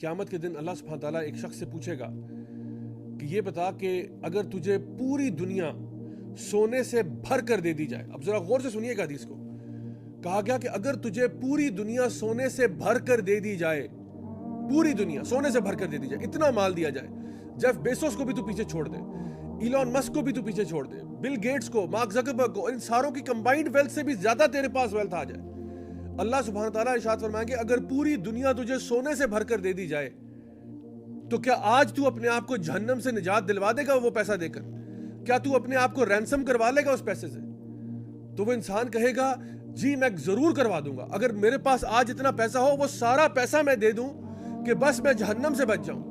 قیامت کے دن اللہ سبحانہ تعالیٰ ایک شخص سے پوچھے گا کہ یہ بتا کہ اگر تجھے پوری دنیا سونے سے بھر کر دے دی جائے. اب ذرا غور سے سنیے گا حدیث کو. کہا گیا کہ اگر تجھے پوری دنیا سونے سے بھر کر دے دی جائے, پوری دنیا سونے سے بھر کر دے دی جائے, اتنا مال دیا جائے, جیف بیسوس کو بھی تو پیچھے چھوڑ دے, ایلون مسک کو بھی تو پیچھے چھوڑ دے, بل گیٹس کو, مارک زکربرگ کو, ان ساروں کی کمبائنڈ ویلتھ سے بھی زیادہ تیرے پاس ویلتھ آ جائے, اللہ سبحانہ تعالیٰ ارشاد فرمائیں گے اگر پوری دنیا تجھے سونے سے بھر کر دے دی جائے تو کیا آج تو اپنے آپ کو جہنم سے نجات دلوا دے گا وہ پیسہ دے کر؟ کیا تو اپنے آپ کو رینسم کروا لے گا اس پیسے سے؟ تو وہ انسان کہے گا جی میں ضرور کروا دوں گا, اگر میرے پاس آج اتنا پیسہ ہو وہ سارا پیسہ میں دے دوں کہ بس میں جہنم سے بچ جاؤں.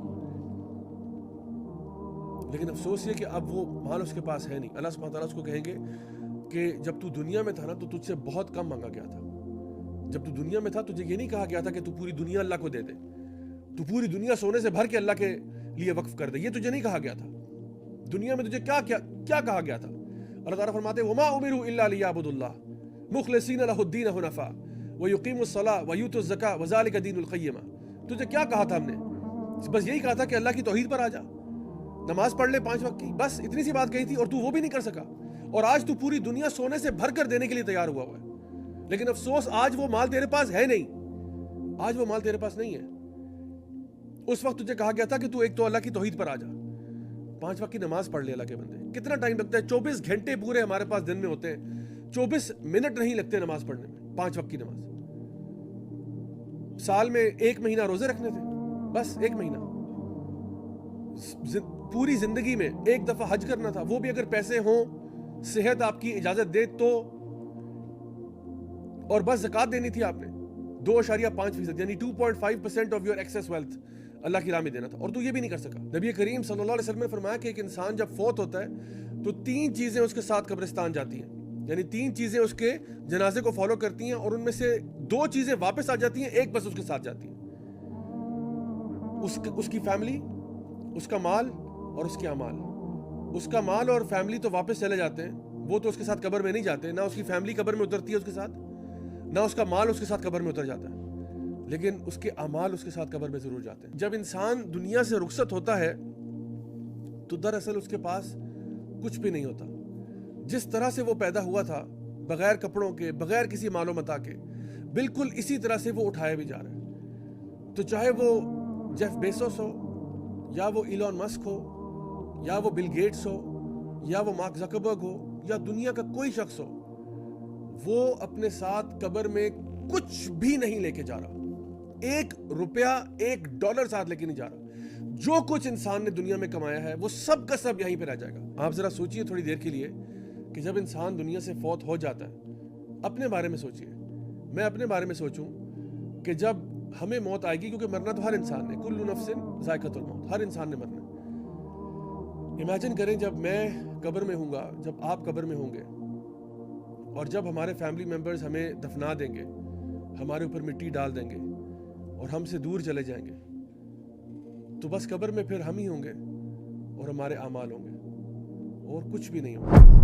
لیکن افسوس یہ کہ اب وہ مال اس کے پاس ہے نہیں. اللہ سبحانہ تعالیٰ اس کو کہیں گے کہ جب تو دنیا میں تھا نا تو تجھ سے بہت کم مانگا گیا تھا. جب تو دنیا میں تھا تجھے یہ نہیں کہا گیا تھا کہ تو پوری دنیا اللہ کو دے دے, تو پوری دنیا سونے سے بھر کے اللہ کے لیے وقف کر دے, یہ تجھے نہیں کہا گیا تھا. دنیا میں تجھے کیا کہا گیا تھا؟ اللہ تعالیٰ فرماتے ہیں وما امروا الا ليعبدوا الله مخلصین له الدین حنفاء ويقیموا الصلاة ويؤتوا الزکاة وذلك دین القیمہ. تجھے کیا کہا تھا ہم نے؟ بس یہی کہا تھا کہ اللہ کی توحید پر آ جا, نماز پڑھ لے 5 وقت کی, بس اتنی سی بات کہی تھی اور تو وہ بھی نہیں کر سکا, اور آج تو پوری دنیا سونے سے بھر کر دینے کے لیے تیار ہوا ہے. لیکن افسوس آج وہ مال تیرے پاس ہے نہیں, آج وہ مال تیرے پاس نہیں ہے. اس وقت تجھے کہا گیا تھا کہ تو ایک تو اللہ کی توحید پر آ جا, 5 وقت کی نماز پڑھ لے اللہ کے بندے. کتنا ٹائم لگتا ہے؟ 24 گھنٹے پورے ہمارے پاس دن میں ہوتے ہیں, 24 منٹ نہیں لگتے نماز پڑھنے میں, 5 وقت کی نماز. سال میں 1 مہینہ روزے رکھنے تھے, بس 1 مہینہ. پوری زندگی میں 1 دفعہ حج کرنا تھا, وہ بھی اگر پیسے ہوں, صحت آپ کی اجازت دے تو, اور بس زکوٰۃ دینی تھی آپ نے 2.5% یعنی 2.5% آف یور ایکسیس ویلتھ اللہ کی راہ میں دینا تھا, اور تو یہ بھی نہیں کر سکا. نبی کریم صلی اللہ علیہ وسلم نے فرمایا کہ ایک انسان جب فوت ہوتا ہے تو 3 چیزیں اس کے ساتھ قبرستان جاتی ہیں, یعنی 3 چیزیں اس کے جنازے کو فالو کرتی ہیں, اور ان میں سے 2 چیزیں واپس آ جاتی ہیں, 1 بس اس کے ساتھ جاتی ہیں. اس کی فیملی, اس کا مال اور اس کے اعمال. اس کا مال اور فیملی تو واپس چلے جاتے ہیں, وہ تو اس کے ساتھ قبر میں نہیں جاتے, نہ اس کی فیملی قبر میں اترتی ہے اس کے ساتھ, نہ اس کا مال اس کے ساتھ قبر میں اتر جاتا ہے, لیکن اس کے اعمال اس کے ساتھ قبر میں ضرور جاتے ہیں. جب انسان دنیا سے رخصت ہوتا ہے تو دراصل اس کے پاس کچھ بھی نہیں ہوتا. جس طرح سے وہ پیدا ہوا تھا, بغیر کپڑوں کے, بغیر کسی مال و متاع کے, بالکل اسی طرح سے وہ اٹھایا بھی جا رہا ہے. تو چاہے وہ جیف بیسوس ہو, یا وہ ایلون مسک ہو, یا وہ بل گیٹس ہو, یا وہ مارک زکربرگ ہو, یا دنیا کا کوئی شخص ہو, وہ اپنے ساتھ قبر میں کچھ بھی نہیں لے کے جا رہا. 1 روپیہ, 1 ڈالر ساتھ لے کے نہیں جا رہا. جو کچھ انسان نے دنیا میں کمایا ہے وہ سب کا سب یہیں پہ رہ جائے گا. آپ ذرا سوچئے تھوڑی دیر کے لیے کہ جب انسان دنیا سے فوت ہو جاتا ہے, اپنے بارے میں سوچئے, میں اپنے بارے میں سوچوں کہ جب ہمیں موت آئے گی, کیونکہ مرنا تو ہر انسان نے, کل نفس ذائقۃ الموت, ہر انسان نے مرنا. امیجن کریں جب میں قبر میں ہوں گا, جب آپ قبر میں ہوں گے, اور جب ہمارے فیملی ممبرز ہمیں دفنا دیں گے, ہمارے اوپر مٹی ڈال دیں گے اور ہم سے دور چلے جائیں گے, تو بس قبر میں پھر ہم ہی ہوں گے اور ہمارے اعمال ہوں گے, اور کچھ بھی نہیں ہوگا.